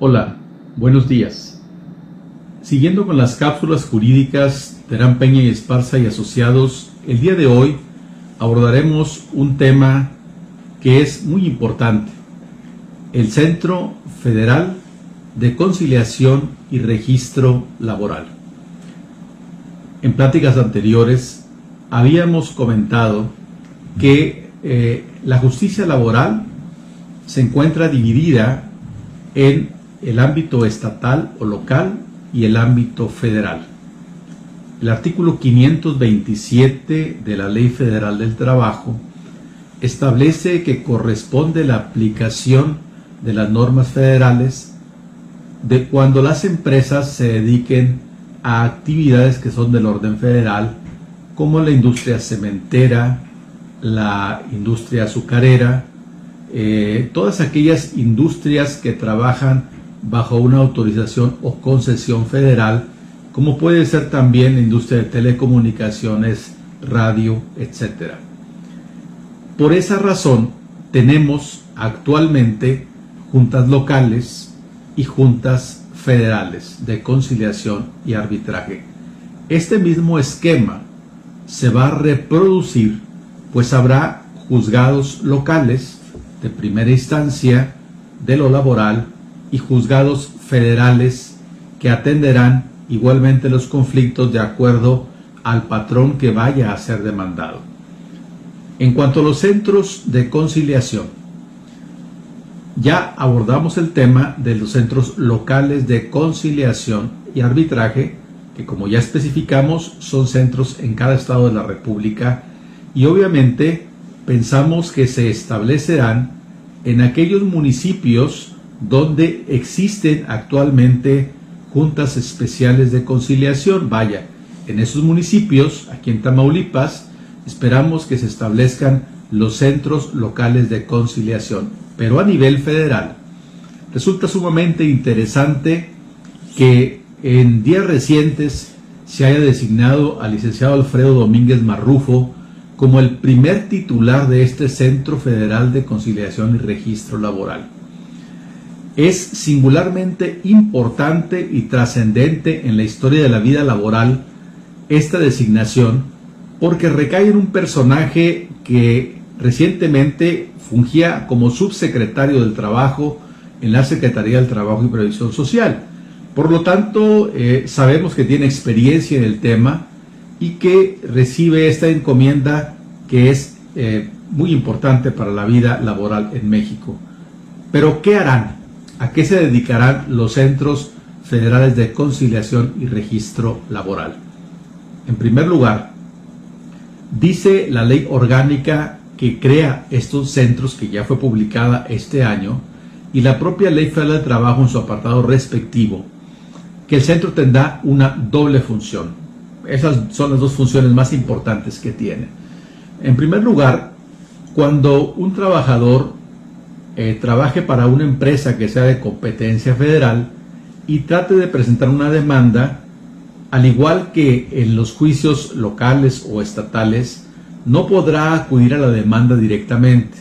Hola, buenos días. Siguiendo con las cápsulas jurídicas Terán Peña y Esparza y Asociados, el día de hoy abordaremos un tema que es muy importante: el Centro Federal de Conciliación y Registro Laboral. En pláticas anteriores habíamos comentado que la justicia laboral se encuentra dividida en el ámbito estatal o local y el ámbito federal. El artículo 527 de la Ley Federal del Trabajo establece que corresponde la aplicación de las normas federales de cuando las empresas se dediquen a actividades que son del orden federal, como la industria cementera, la industria azucarera, todas aquellas industrias que trabajan bajo una autorización o concesión federal, como puede ser también la industria de telecomunicaciones, radio, etc. Por esa razón tenemos actualmente juntas locales y juntas federales de conciliación y arbitraje. Este mismo esquema se va a reproducir, pues habrá juzgados locales de primera instancia de lo laboral y juzgados federales que atenderán igualmente los conflictos de acuerdo al patrón que vaya a ser demandado. En cuanto a los centros de conciliación, ya abordamos el tema de los centros locales de conciliación y arbitraje, que, como ya especificamos, son centros en cada estado de la República, y obviamente pensamos que se establecerán en aquellos municipios donde existen actualmente juntas especiales de conciliación. Vaya, en esos municipios, aquí en Tamaulipas, esperamos que se establezcan los centros locales de conciliación. Pero a nivel federal, resulta sumamente interesante que en días recientes se haya designado al licenciado Alfredo Domínguez Marrufo como el primer titular de este Centro Federal de Conciliación y Registro Laboral. Es singularmente importante y trascendente en la historia de la vida laboral esta designación, porque recae en un personaje que recientemente fungía como subsecretario del Trabajo en la Secretaría del Trabajo y Previsión Social. Por lo tanto, sabemos que tiene experiencia en el tema y que recibe esta encomienda que es muy importante para la vida laboral en México. Pero, ¿qué harán? ¿A qué se dedicarán los centros federales de conciliación y registro laboral? En primer lugar, dice la ley orgánica que crea estos centros, que ya fue publicada este año, y la propia Ley Federal del Trabajo en su apartado respectivo, que el centro tendrá una doble función. Esas son las dos funciones más importantes que tiene. En primer lugar, cuando un trabajador trabaje para una empresa que sea de competencia federal y trate de presentar una demanda, al igual que en los juicios locales o estatales, no podrá acudir a la demanda directamente.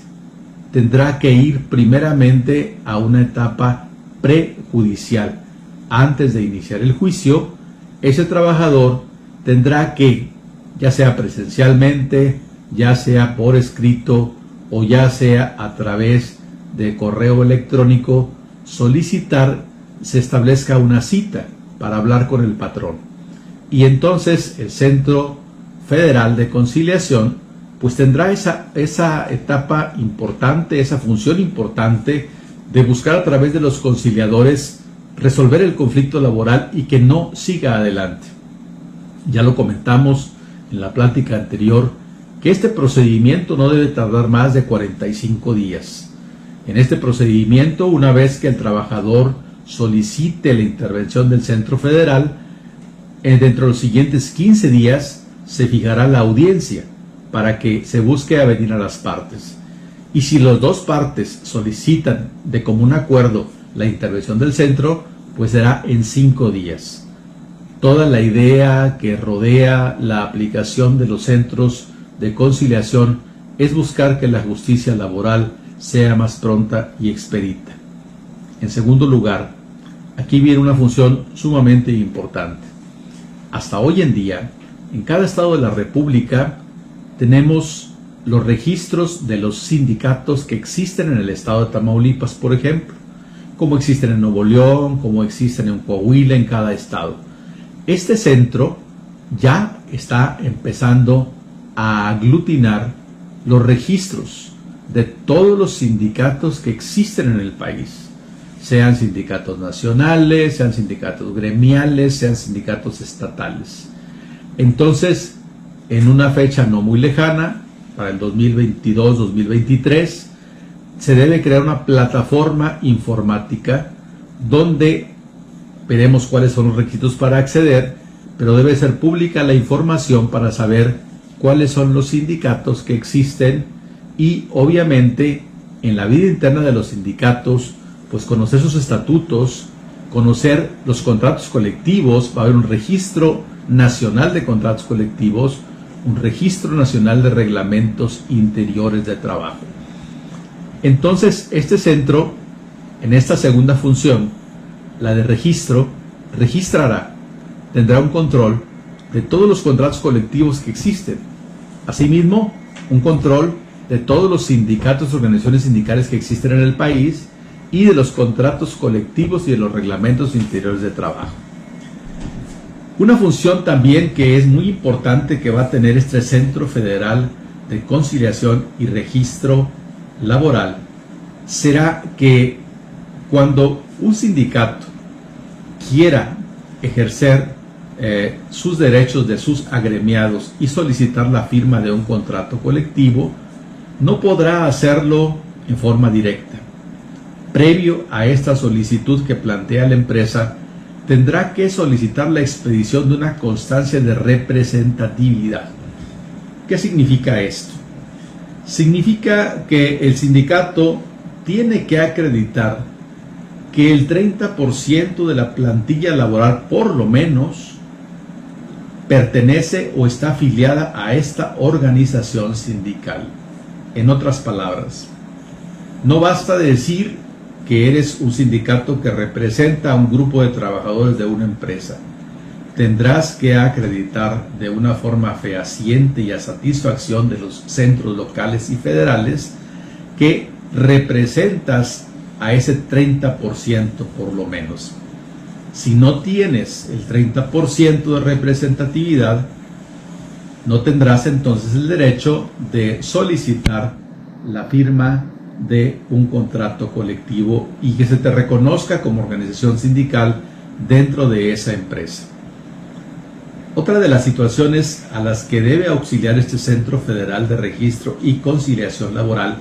Tendrá que ir primeramente a una etapa prejudicial. Antes de iniciar el juicio, ese trabajador tendrá que, ya sea presencialmente, ya sea por escrito o ya sea a través de correo electrónico, solicitar se establezca una cita para hablar con el patrón. Y entonces el Centro Federal de Conciliación pues tendrá esa etapa importante, esa función importante de buscar a través de los conciliadores resolver el conflicto laboral y que no siga adelante. Ya lo comentamos en la plática anterior, que este procedimiento no debe tardar más de 45 días. En este procedimiento, una vez que el trabajador solicite la intervención del Centro Federal, dentro de los siguientes 15 días se fijará la audiencia para que se busque avenir a las partes. Y si las dos partes solicitan de común acuerdo la intervención del centro, pues será en 5 días. Toda la idea que rodea la aplicación de los centros de conciliación es buscar que la justicia laboral sea más pronta y expedita. En segundo lugar, aquí viene una función sumamente importante. Hasta hoy en día, en cada estado de la República tenemos los registros de los sindicatos que existen en el estado de Tamaulipas, por ejemplo, como existen en Nuevo León, como existen en Coahuila, en cada estado. Este centro ya está empezando a aglutinar los registros de todos los sindicatos que existen en el país, sean sindicatos nacionales, sean sindicatos gremiales, sean sindicatos estatales. Entonces, en una fecha no muy lejana, para el 2022-2023, se debe crear una plataforma informática donde veremos cuáles son los requisitos para acceder, pero debe ser pública la información para saber cuáles son los sindicatos que existen y obviamente en la vida interna de los sindicatos, pues conocer sus estatutos, conocer los contratos colectivos. Va a haber un registro nacional de contratos colectivos, un registro nacional de reglamentos interiores de trabajo. Entonces, este centro, en esta segunda función, la de registro, registrará, tendrá un control de todos los contratos colectivos que existen. Asimismo, un control de todos los sindicatos y organizaciones sindicales que existen en el país y de los contratos colectivos y de los reglamentos interiores de trabajo. Una función también que es muy importante que va a tener este Centro Federal de Conciliación y Registro Laboral será que cuando un sindicato quiera ejercer sus derechos de sus agremiados y solicitar la firma de un contrato colectivo, no podrá hacerlo en forma directa. Previo a esta solicitud que plantea la empresa, tendrá que solicitar la expedición de una constancia de representatividad. ¿Qué significa esto? Significa que el sindicato tiene que acreditar que el 30% de la plantilla laboral, por lo menos, pertenece o está afiliada a esta organización sindical. En otras palabras, no basta decir que eres un sindicato que representa a un grupo de trabajadores de una empresa. Tendrás que acreditar de una forma fehaciente y a satisfacción de los centros locales y federales que representas a ese 30% por lo menos. Si no tienes el 30% de representatividad, no tendrás entonces el derecho de solicitar la firma de un contrato colectivo y que se te reconozca como organización sindical dentro de esa empresa. Otra de las situaciones a las que debe auxiliar este Centro Federal de Registro y Conciliación Laboral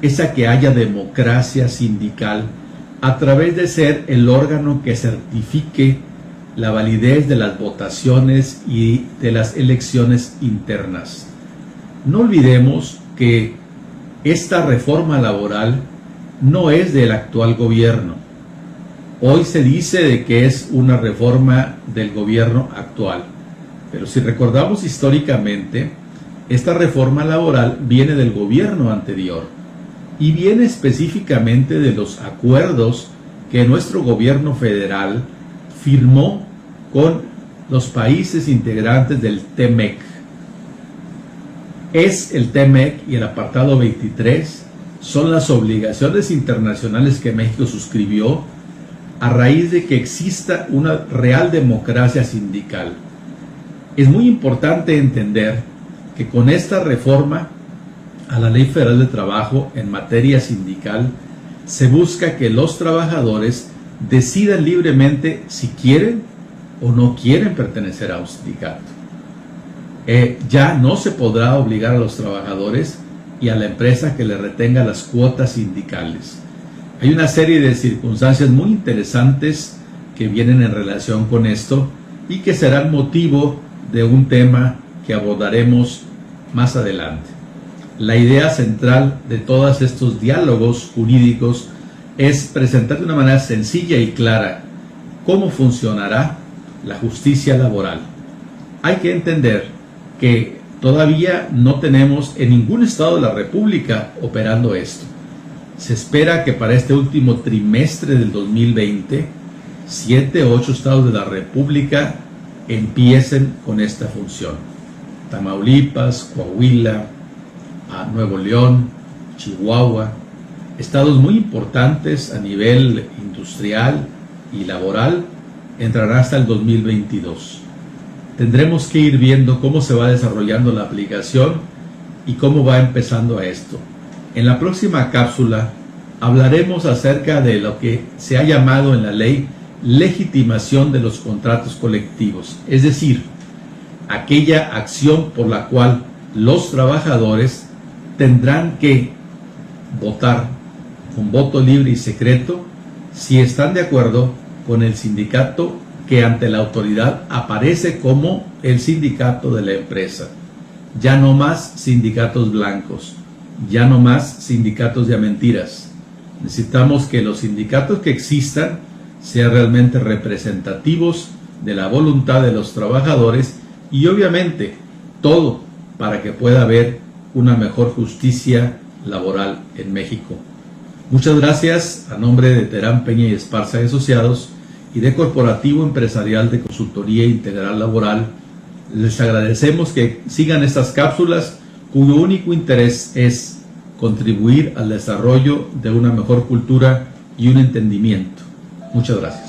es a que haya democracia sindical a través de ser el órgano que certifique la validez de las votaciones y de las elecciones internas. No olvidemos que esta reforma laboral no es del actual gobierno. Hoy se dice de que es una reforma del gobierno actual, pero si recordamos históricamente, esta reforma laboral viene del gobierno anterior y viene específicamente de los acuerdos que nuestro gobierno federal firmó con los países integrantes del TEMEC. Es el TEMEC y el apartado 23 son las obligaciones internacionales que México suscribió a raíz de que exista una real democracia sindical. Es muy importante entender que con esta reforma a la Ley Federal de Trabajo en materia sindical se busca que los trabajadores decidan libremente si quieren o no quieren pertenecer a un sindicato. Ya no se podrá obligar a los trabajadores y a la empresa que le retenga las cuotas sindicales. Hay una serie de circunstancias muy interesantes que vienen en relación con esto y que serán motivo de un tema que abordaremos más adelante. La idea central de todos estos diálogos jurídicos es presentar de una manera sencilla y clara cómo funcionará la justicia laboral. Hay que entender que todavía no tenemos en ningún estado de la República operando esto. Se espera que para este último trimestre del 2020 7 o 8 estados de la República empiecen con esta función. Tamaulipas, Coahuila, Nuevo León, Chihuahua, estados muy importantes a nivel industrial y laboral, entrará hasta el 2022. Tendremos que ir viendo cómo se va desarrollando la aplicación y cómo va empezando a esto. En la próxima cápsula hablaremos acerca de lo que se ha llamado en la ley legitimación de los contratos colectivos, es decir, aquella acción por la cual los trabajadores tendrán que votar con voto libre y secreto si están de acuerdo con el sindicato que ante la autoridad aparece como el sindicato de la empresa. Ya no más sindicatos blancos, ya no más sindicatos de mentiras. Necesitamos que los sindicatos que existan sean realmente representativos de la voluntad de los trabajadores y obviamente todo para que pueda haber una mejor justicia laboral en México. Muchas gracias a nombre de Terán, Peña y Esparza y Asociados y de Corporativo Empresarial de Consultoría Integral Laboral. Les agradecemos que sigan estas cápsulas cuyo único interés es contribuir al desarrollo de una mejor cultura y un entendimiento. Muchas gracias.